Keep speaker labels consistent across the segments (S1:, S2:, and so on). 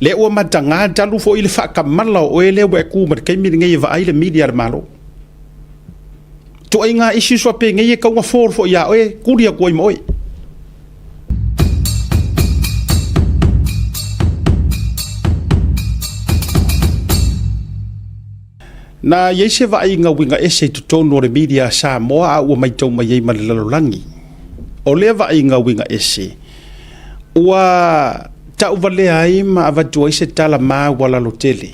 S1: le ua matanga talu fo ile whakamala o ele wa ku mat kaimi ngai va ai le media le malo to ai nga isi so pe ngai ka nga for fo ya oe kuria ko mo na yese va ai nga winga ese to tono le media sa mo a o mai tau mai mai lalolangi o le va ai nga winga ese ua ta uvale ai ma avatu ese tala ma wala lo tele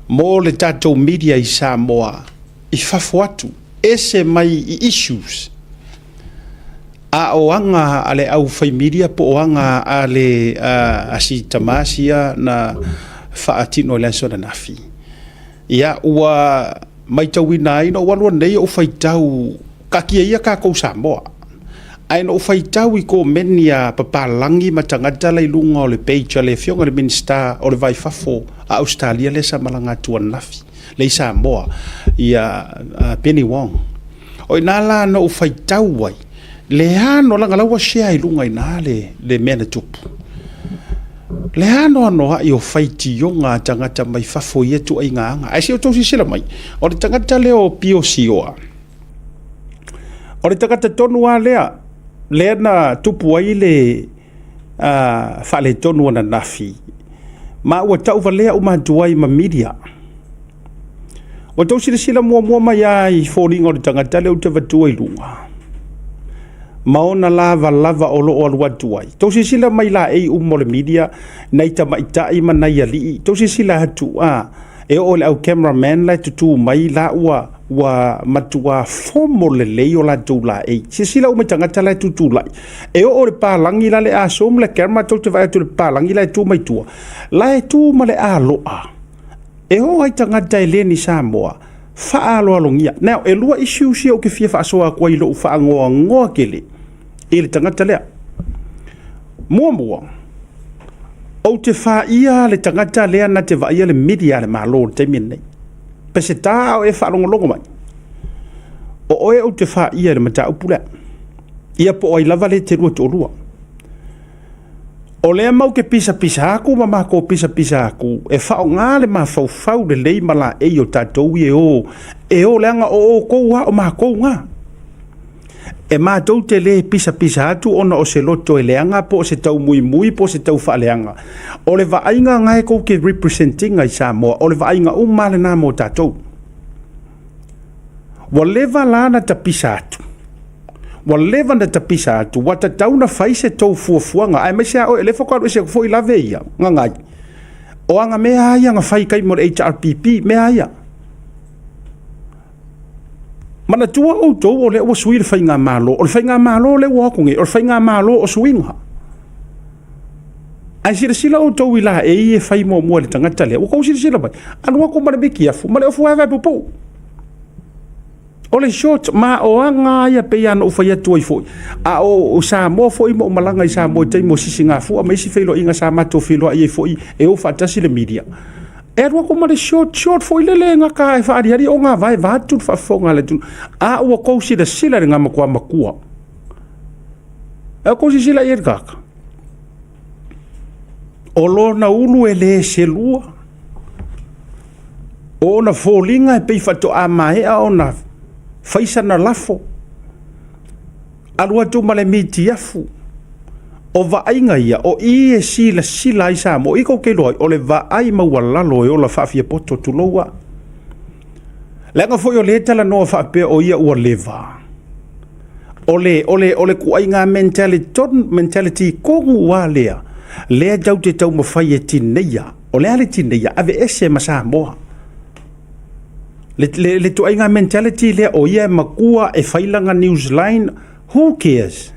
S1: mo le tato media i Samoa i fafuatu ese mai i issues a oanga ale au fai media po oanga ale asi tamasia na faatino le so na nafi ia ua mai tau ina ino walua nei o fai tau kakia ia ka kou Samoa ai no fai tau i ko menia papalangi matangata le lunga o le page le fionga le minister o le vai fafo a Australia le sa malanga tuan nafi le Samoa ia Penny Wong o inala no fai tau wai le hano langa lawa share i lunga ina le mena tupu le hano no i o fai ti yonga tangata mai fafo ia tu ai nganga ai si o tosi sila mai o le tangata le o POC o le tangata tonu a lea lena tupu ai le fale tonu na nafi ma ua tau valea uma tuai ma media o tau sila mua mai ai fōringa o le tangata le uta vatua i lunga maona lava o loo alua tuai tau sila mai la ei umo le media nei tamaitai ma nei alii tau sila hatu e o le au cameraman la tutu mai la ua matua fomo le leo la tau la ei sila ume tangata la tutu lai e o le palangi la le asom le camera tau te vai tu le palangi la tu mai tua la e tu ma le aloa e o ai tangata e le ni Samoa fa alo alongia now e lua issue si o ke fia fa soa kwa ilo fa ngoa kele ele tangata lea mua o te fa ia le tangata lea na te va ia le media le malo te minei pese ta o e fa longo mai o e o te fa ia le mata upula ia po ai lava le te rua to rua o le mau ke pisa aku ma ko pisa aku e fa o ngale ma fau le lei mala e o tatou e o leanga o ko wa o ma ko nga e ma tau te le pisa atu ona o se loto e leanga po se tau mui po se tau fa leanga o le va ainga ngai ko ke representing ai Samoa o le va ainga o male na mo tatou wa leva lana ta pisa atu wa leva na ta pisa atu wa ta tau na fai se tau fuafuanga ai mesia o ele foko o se fo i lave ia ngai o anga me ai anga fai kai mo HRPP me ai mana tua o tou o le o suir fai ngā malo o le fai ngā malo le wakonge o le fai ngā malo o suinga ai sila o tou ila e fai mo le tangata le o kou sila bai anu ako mare be kiafu male o fuwa vai popo o le short ma o anga ia pe ana o fai atu ai foi a o Samoa foi mo malanga i Samoa te mo sisi ngā fu a mai si feilo inga sa mato feilo ai foi e o fatasi le media e rua ko mare short foi lele nga ka e whaari hari o ngā vai vātu whafonga le tunu a ua kousi da sila ngā makua e kousi sila i kaka o lona ulu e le se lua o na fōlinga e pei whato a mahea o na faisa na lafo alua tu male miti afu o vainga ia o i e sila i Samoa i ko ke loi o le vai maualalo e o la whaafia poto tuloua lenga foi o le tala noa whaapea o ia ua leva o le kuainga mentality kongu ua lea jau te tau mawhai e tineia o le ale tineia ave ese ma Samoa le tuainga mentality lea o ia makua e whailanga Newsline who cares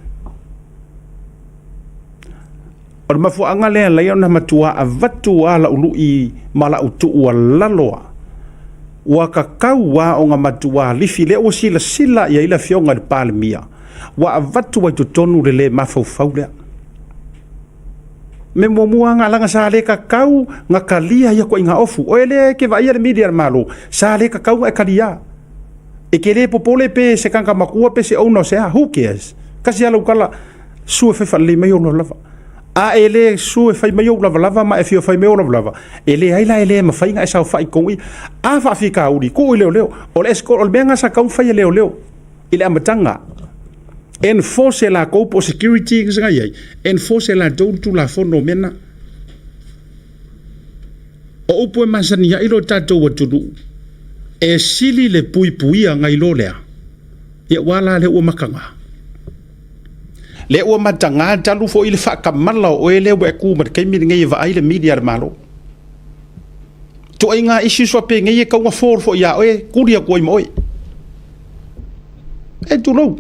S1: o le mafuanga lea lea na matua a vatu ala ulu i mala utu ua laloa ua kakau wa o nga matua lifi lea o sila ia ila fionga le palemia wa a vatu wa tutonu le mafau lea me mua nga langa sa le kakau nga kalia ia ko inga ofu o ele ke vai le media malo sa le kakau e kalia e ke le popole pe se kanka makua pe se ono se who cares kasi ala ukala sua fe fa le mai ono lava a ele su e fai mai o lava ma e fio fai mai o lava ele ai la ele ma fai nga sa fai ko i a fa fi ka uri ko leo o le skol o benga sa ka fai leo ile amatanga enforce la ko po security nga ai enforce la do tu la fono mena o upo masani ya ilo tato watu e sili le pui ngai lo lea ia wala le o makanga le o matanga talu fo ile fa kamala o ele we ku mat kai mi ngai va ai le media malo to inga issue so pe ngai ka wa fo ya o ku dia ko mo e tu lo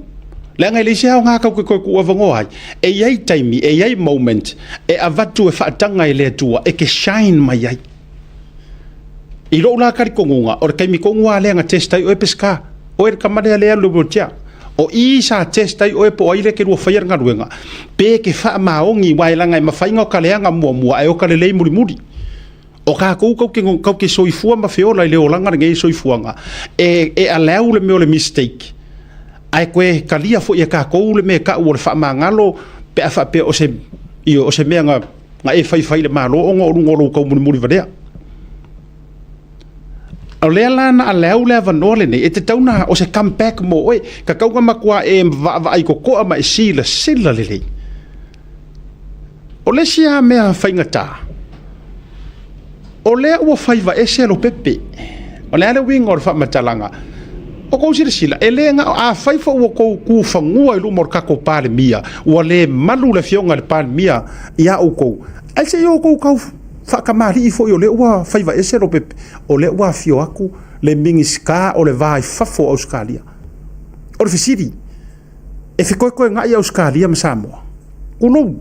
S1: le ngai le sia nga ka ku wa vango ai e yai time e yai moment e avatu e fa tanga ile tua e ke shine mai ai i lo la kari kongunga o kai mi kongunga le nga testai o pesca o e kamare le lo botia o i sa testai o e po ile ke ru fair nga ruenga pe ke fa maongi wai la ngai mafainga o kale nga mo ai o kale le muri o ka ko ke soifua ma feola le o langa ngai soifuanga e allow le me le mistake ai koe kalia fo ia ka ko le me ka o le fa mangalo pe fa pe o se me nga e fai le malo o ngolo ko muri vadea o le lana a leu le vanole ne e te tauna o se come back mo e ka kauga makua e va ai ko ma e sila lele o le sia mea faingata o le ua faiva e se lo pepe o le ale winga o le whamatalanga o kou sila e le nga a faifa ua kou ku fangua i lumor kako pale mia ua le malu le fionga le pale mia ia o kou ai se yo kou kau whakamari i fo i o le ua whaiva e sero pepe o le ua fio aku le mingi ska o le vai fafo Australia o le fisiri e whikoe ngai Australia ma Samoa kunou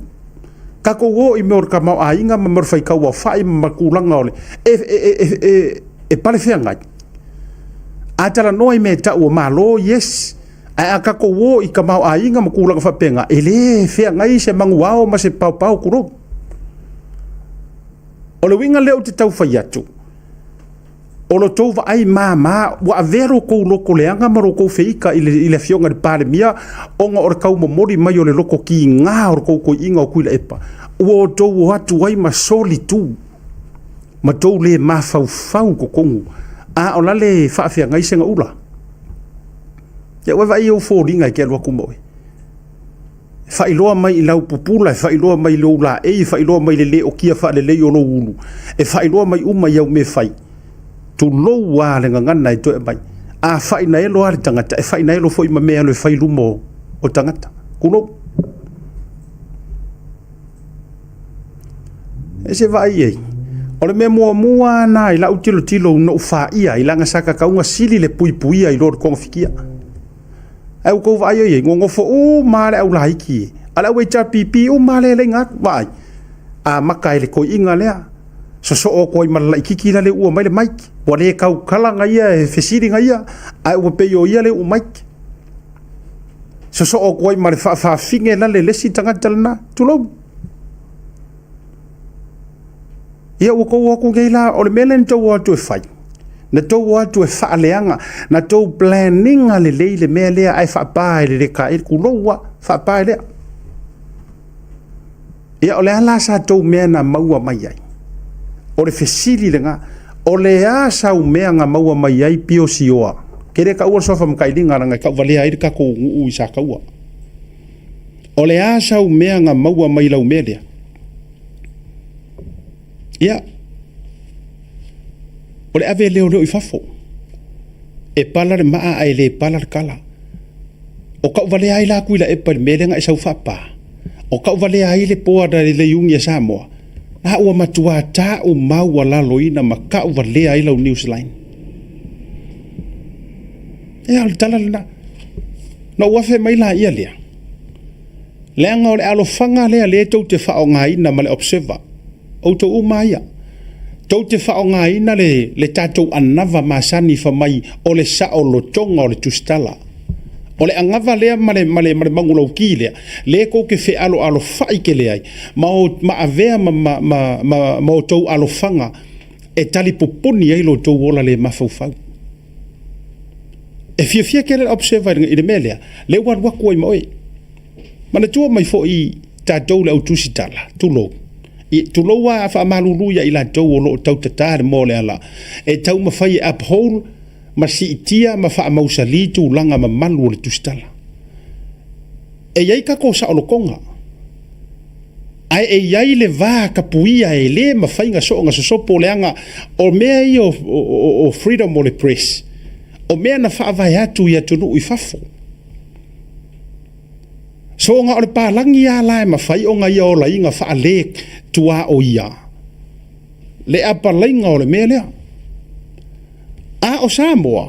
S1: kako o i meor ka mau a inga ma mor whai kaua whai ma kulanga o le e pale whea ngai a tala noi me ta ua malo yes a kako o i ka mau a inga ma kulanga whapenga e le whea ngai se manguao ma se pau kunou o le winga leo te tau whai atu. O lo tau wa ai mama, wa a vero kou loko leanga maro kou whiika i le fionga de pare mia, onga ora kau mamori mai o le loko ki ngā ora kou koi inga o kuila epa. Ua o tau o atu wai ma soli tu. Ma tau le ma fau ko kongu. A o lale whaafia ngai senga ula. Ya wewa i o fōringa i kia lua kumoe. Whailoa mai i lau pupula, whailoa mai lo la whailoa mai le o kia wha le o lo ulu. E whailoa mai iau me whai. Tu lo wā le ngangana i toe mai. A whai na elo ari tangata, e whai na elo fo ima mea lo e whai lumo o tangata. Kuno. E se vai ei. O le mea mua na i lau tilo no wha ia, i langa saka kaunga sili le puipuia i lor konga whikia. Au kou vai ai ngongo fo o male au laiki ala we cha pipi o male le ngak vai a makai le ko inga lea so o ko i mala kiki la le o mai le mike o le kau kala nga ia e fesiri nga ia a o pe yo ia le o mike so o ko i mala fa finge la le lesi tanga talna tulo ia o ko geila o le melen to o to fai na tau atu e whaaleanga, na tau planninga le leile mea lea ai whaapae le reka e kuloua whaapae lea. Ia o le ala sa tau mea na maua mai ai. O le fesili le ngā, o le a sau mea ngā maua mai ai pio si oa. Kere ka ua sofa mkailinga ranga kau valea iri ka ko nguu i sa kaua. O le a sau mea ngā maua mai lau mea lea. Ia. O le ave leo i fafo. E pala le maa ai le pala le kala. O kau vale ai la kuila e pali melenga e sau whapa. O kau vale ai le poa da le iungi e Samoa. Na ua matua ta o maua la loina ma kau vale ai lau New Zealand. E al tala na. Na uafe mai la ia lea. Leanga o le alofanga lea le tau te whao ngai na ma le observer. O tau umaia. Tau te whao ngā ina le tātou anava masani whamai o le sao lo tonga o le tustala. O le angava lea male mangulau ki lea. Le ko ke whe alo whai ke lea. Ma avea ma o tau alo whanga e tali poponi ai lo tau ola le mawhauwhau. E fia ke le observer i le mea lea. Le wan waku ai maoi. Mana tua mai fo i tātou le au tusitala tulo I tulo wa fa malulu ya ila tau o lo tau tatare mo le ala e tau mawhai uphold ma si itia ma fa mausali tu langa ma malu le tusitala e iai kako sa olokonga ai e iai le va kapuia e le mawhai nga sosopo leanga o mea I o freedom o le press o mea na fa vai atu ia tunu I fafo so nga o le palangi a lai mawhai o nga ia o la inga fa le tua o ia le apa lainga o le mea lea a o Samoa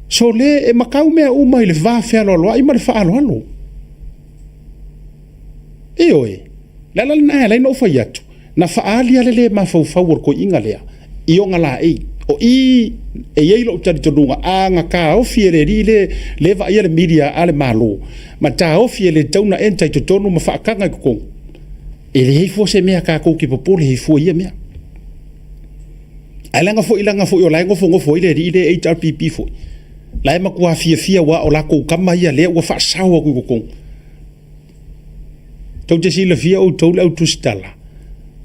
S1: so le e makau mea uma I le va whea loa ima le wha alo e oe la na lai no whai atu na wha alia le mawhau or ko inga lea I o nga la o e iei lo tari tonunga a nga ka o fiere ri le va ia le media ale malo ma ta o fiere tauna entai to tonu ma fa kanga ko e le hei fo se mea ka ko ki popole hei fo ia mea alanga fo ilanga fo o lango fo ile ri le HRPP fo lai ma kwa fia wa o la ko kama ia le wa fa sawa ko to te sila fia o to le tu stala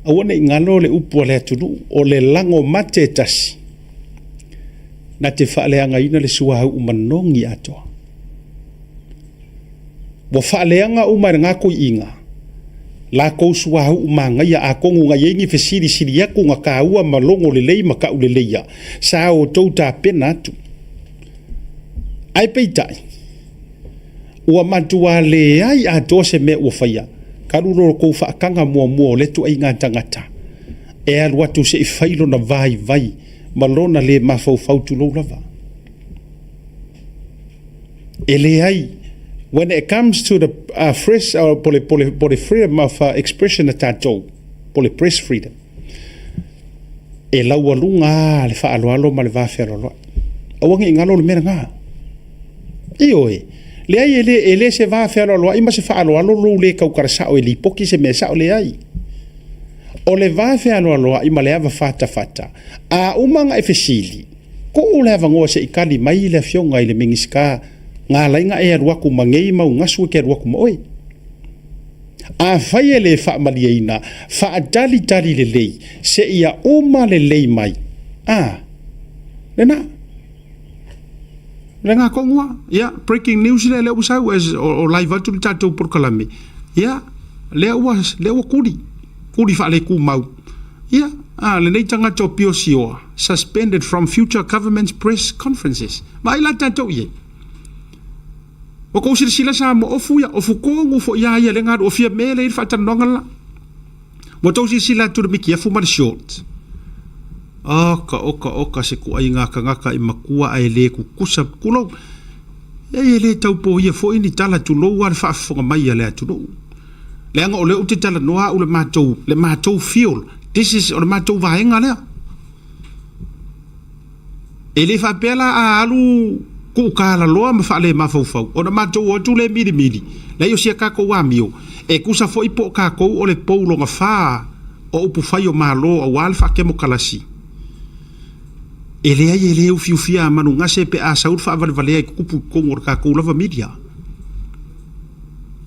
S1: a wona ngalo le upo le tu o le lango mate tasi na te whaaleanga ina le suahau umanongi atoa. Wa whaaleanga umar ngā koi inga. La kou suahau umanga ia a kongu ngā yengi whesiri siri aku ngā kāua malongo le lei maka ule leia. Sa o tauta pena atu. Ai peitai. Ua matua le ai a tose me ua whaia. Karuro kou whaakanga mua letu ai ngā tangata. E aluatu se I whailo na vai. Malona le mafau tu lo lava. Eleai, when it comes to the fresh pole freedom of expression at tatou, pole press freedom. E lau alunga le fa alo ma le va fer lo. Awangi ngalo le mera nga. Ioe. Le ai ele se va fer lo ima se fa alo le kau karasa o li poki se mesa o le ai. O le vafe aloa I male ava fata a umanga e fesili ko o le ava ngoa se ikali mai le fionga I le mingiska ngā lainga e aruaku mangei mau ngasu ke aruaku maoi a whai e le wha maliaina wha adali le lei se ia uma le lei mai le ngā kongua breaking news le usau o live atu le tatou porkalame le ua kuri fa le ku mau le nei tanga to piosioa suspended from future government's press conferences mai la tanto ye o ko sila sa mo ofu ko ngu fo ya le ngar o fia mele fa tan nongala mo to sila tu mi kia fu mar short oka se ku ai ngaka I makua ai le ku kusa kulo e le tau po ye fo ini tala tu lo war fa fo mai le tu lo Leanga o le uti tala noa o le mātou feel. This is o le mātou vahenga lea. E le whapela a alu kukala loa ma whale mawhauwhau. O le mātou o tu le miri. Lei o sia kako wamio. E kusa fo ipo kako o le poulonga wha o upu whai o mālo o wale whakemo kalasi. E le ai e le ufiufia manu ngase pe a saur whaavale kupu kongor kako lava media.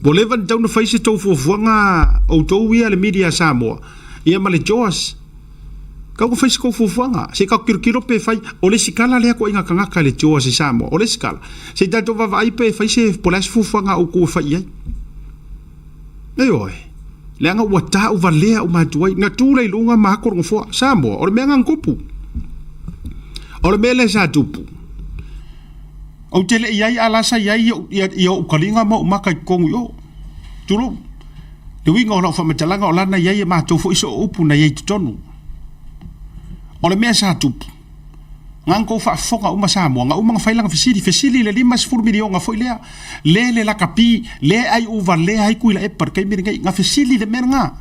S1: Boleva tau na faise tau fuafuanga o tau ia le media Samoa. Ia ma le Joas. Kau ko faise kou fuafuanga. Se kau kirokiro pe fai. O le sikala lea ko inga kangaka le Joas I Samoa. O le sikala. Se tato vavai pe faise polas fuafuanga o kou fai ai. E oe. Leanga ua tau valea o matuai. Nga tūlei lunga mahakor ngofua. Samoa. O le mea ngangopu. O le mea le sa tupu. O tele iai alasa iai ia ukalinga mo umaka kongu yo. Tulu. Le winga o lau whamatalanga o lana iai mātou fo iso upu na iai tutonu. O le mea sa tupu. Nganko whaafonga uma Samoa. Nga umanga whailanga fesili le 5 milionga fo ilea. Le lakapi. Le ai uva le ai kuila epar kai miringai. Nga fesili le mea nga.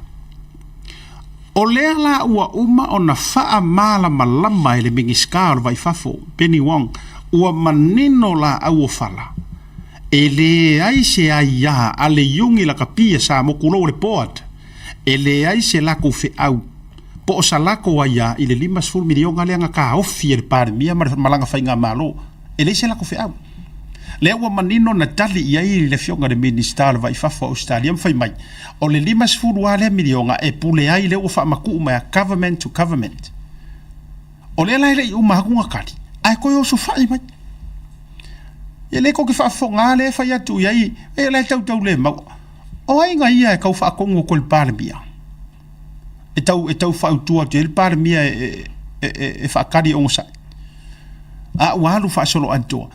S1: O lea la ua uma o na wha mala malama ele mingiska o vai fafo. Penny Wong. Ua manino la au o fala. E le ai se ai ia a le yungi la kapia sa mo kulo le poat. E le ai se lako fe au. Po o sa lako ai ia I le 5 milionga le anga ka ofi e le pare mia malanga whainga malo. E le se lako fe au. le ua manino na tali iai le fionga le minister vai fafa Australia fai mai o le 5 le milionga e pule ai le ua fa maku mai government to government o le lai le uma kunga kali ai ko yo fai mai e le ko ke fa fonga le fa ya tu iai e le tau le ma o ai nga ia ka fa kongo kol parmia e tau fa tu te parmia e fa kali on sa a walu fa solo anto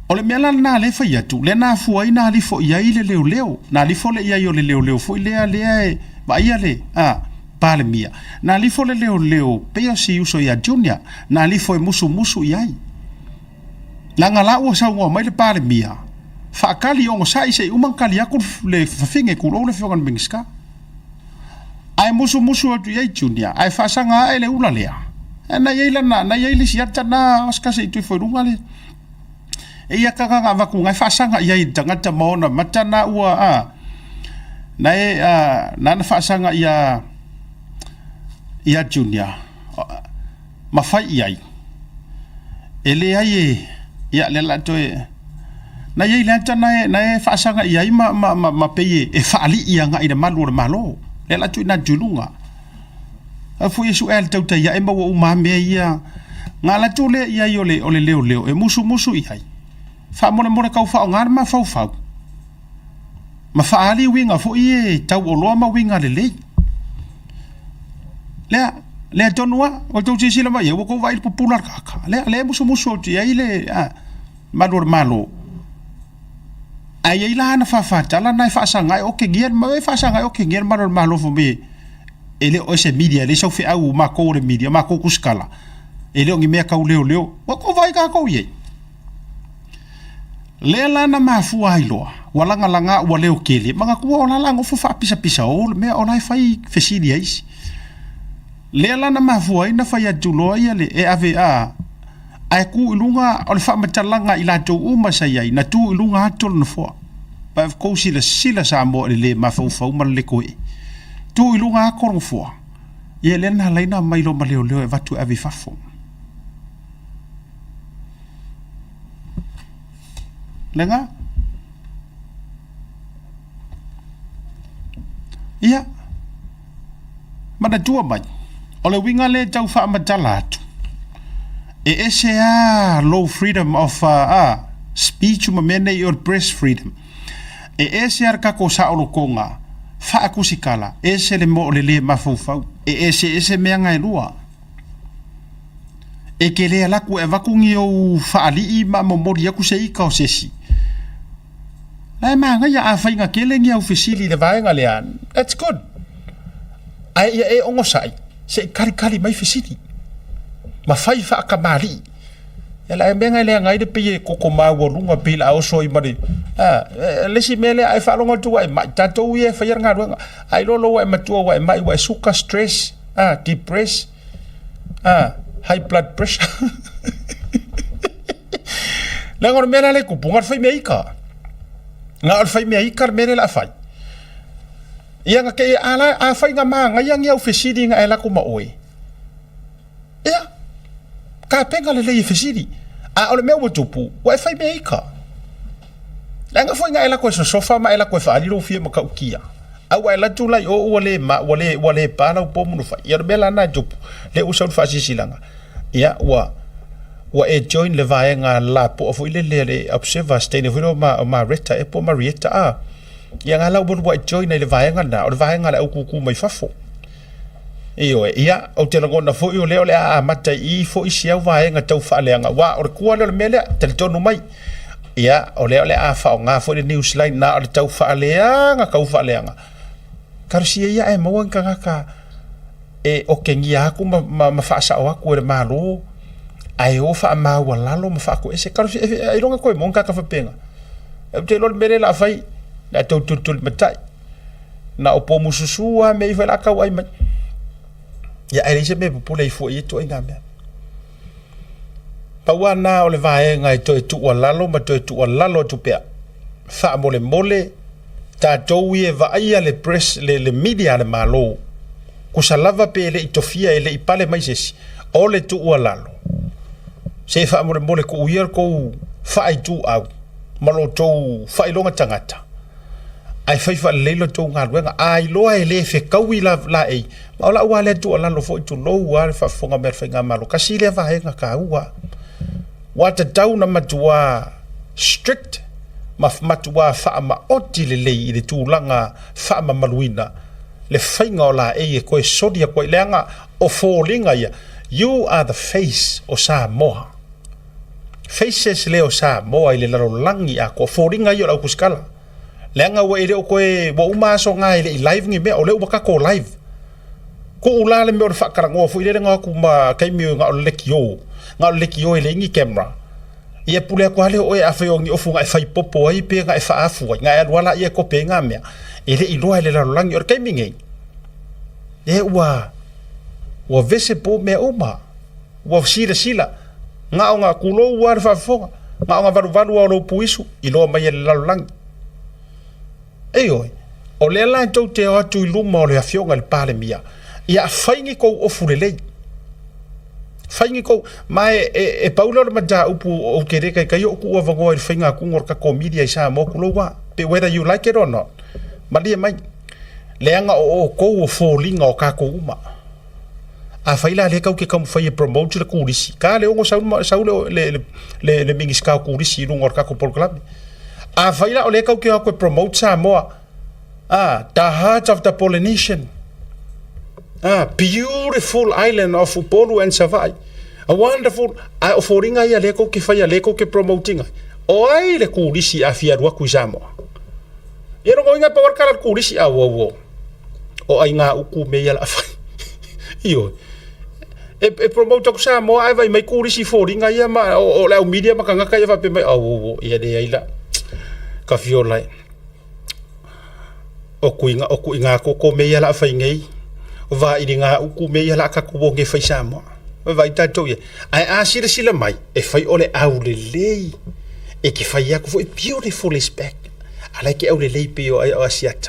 S1: o le mela na le fa tu le na fu ai na li fo iai le leo na li fo le iai o le leo fo le e ba ia le parmia na li fo le leo pe o si uso ia junior na li fo musu iai la ngala o sa ngo mai le parmia fa kali on sa ise umang kali aku le fafinge ku le fongan bingska ai musu tu iai junior ai fa sanga ai le ula lea na yai na yai li siata na aska se tu foi rungale e ia ka nga va ku ngai fa sanga yai tangata maona matana ua na na fa sanga ia junior ma fai iai ele ai ia le la to na yai lanta na fa sanga iai ma peye e fa ali ia nga ina malo le la tu na julunga a fu yesu el tauta ia e ma o ma me ia nga la tu le ia yo le o le leo e musu iai fa mo ka fa ngar ma fa ma fa ali winga fu ie tau o lo ma winga le tonua o tau tisi la mai o ko vai popular ka le musu ti ai le malo ai ila na fa tala na fa sanga o ke gier ma fa sanga o ke gier malo fo me ele o se media le so fi au ma ko le media ma ko kuskala ele o ngi me ka leo o ko vai ka ko ye le la na ma fu ai lo wala langa wa leo kele manga ku ona la ngo fu fa pisa o me ona fai fesidi ai le la na ma fu ai na fa ya tulo ia le e ava ai ku ilunga o le fa matalanga ila to uma sai ai na tu ilunga atol no fo pa ko sila sa mo le ma fu ma le ko tu ilunga ko fo ye le na laina mai lo ma leo e vatu ave fafo lenga ia mana tua mai o le winga le tau fa matalatu ese low freedom of speech ma mene your press freedom ese ar ka ko sa o konga fa akusikala ese le mo le mafufau ese me nga lua e ke le ala ku e vakungi o fa ali ma mo mori ku se ika o sesi la ma nga ya afa nga kele ngi ofisili le vaenga le an that's good ai e ongo sai se kari mai fisili ma fai fa kamali ela e benga le ngai de pe ko ma wo lunga pila o so i mari le si mele ai fa longa tu ai ma tato ye fa yer nga ai lo wa ma tu wa mai wa suka stress depress high blood pressure la ngor mele le ku pungar fai meika nga fai meika mele la fai ia nga ke ala a fai nga ma nga yang ya ofisidi nga ela ku ma oi ia ka penga le fesidi o le meu tupu wa fai meika la nga foi nga ela ko sofa ma ela ko fa ali ro fie ma ka ukia wa ela tu lai o wale pa na po mu fa ya bela na tupu le usa fa sisilanga ia wa e join le vaenga la po fo le observer stay no ma reta e po marieta ia nga la bo wa join le vaenga na o vaenga la ku mai fafo iyo ia o te lagona fo i o leo le a mata i fo i sia vaenga tau faaleanga wa o kua le mele te tonu mai ia o leo le a fa nga fo le news line na o tau faaleanga kau faaleanga karsia ia e mo ka o kengia ku ma fa sa wa ku le malo ai o fa ma wa lalo ma fa ku ese karsia ai longa ko mo ka fa penga te lo mele la fai la tau tutul matai na o po mususua me fa la ka wai mai ya ai se me popula i fo i to inga me pa wana o le vaenga i to tu lalo ma to tu lalo tu pe fa mole ta to e va ia le press le media le malo ku salava pe le itofia ele i pale mai sesi o le tu lalo se fa mole ku yer ko fai tu au malo tou fai longa tangata ai fai fa lelo tou ngaruenga ai loa e le fe kaui la e ma la ua le tu ala lo fo tu lo ua fa fonga mer fa ngamalo kasi le va henga ka ua wata tauna matua strict matua fa ma oti le i tu langa fa ma maluina le fainga la e ko sodia ko lenga o fallinga ya you are the face o Samoa faces leo Samoa ile laro langi a ko fallinga yo la kuskala lenga wa ile ko e bo uma so nga ile live ngi me o le ubaka ko live ko ula le me o fa karango fu ile nga ku ma kai mi nga o le kio ile ngi camera ia pule ko ale o e afeongi o funga e fai popo ai pe nga e fa afu nga e wala ia ko pe nga me ele i loa le la langi or kaimingei e wa vese po me uma wa sila nga kulo wa fa fonga nga valu o lo puisu i loa mai le la langi o le la to te o tu luma le afionga le pale mia ia faingi ko o fulele faingi ko mai e paulo ma ja upu o kere kai o ku wa go fainga ku ngor ka comedia sa mo kulo wa whether you like it or not malia mai leanga o ko fallinga o ka ko uma a faila le kau ke kam fai promote le kurisi ka le o sau le mingi ska kurisi lu ngor ka ko club a faila o le kau ke ko promote Samoa the heart of the Polynesian beautiful island of Upolu and Savai a wonderful fallinga ya le kau ke fai le kau ke promoting o ai le kurisi a fiarua ku Samoa Ero ko inga power kala kurisi awo o ai nga uku me ya fa io e promote ko sa mo ai vai mai kurisi fallinga ya ma o la media ma kanga ka ya fa pe mai awo ia de ai la ka fiola o ku inga ko me ya la fa ngai va i nga uku me ya la ka ko nge fa sa mo vai ta to ye ai a sila mai e fai ole au le e ki fai ya ko beautiful respect I like it. I like it.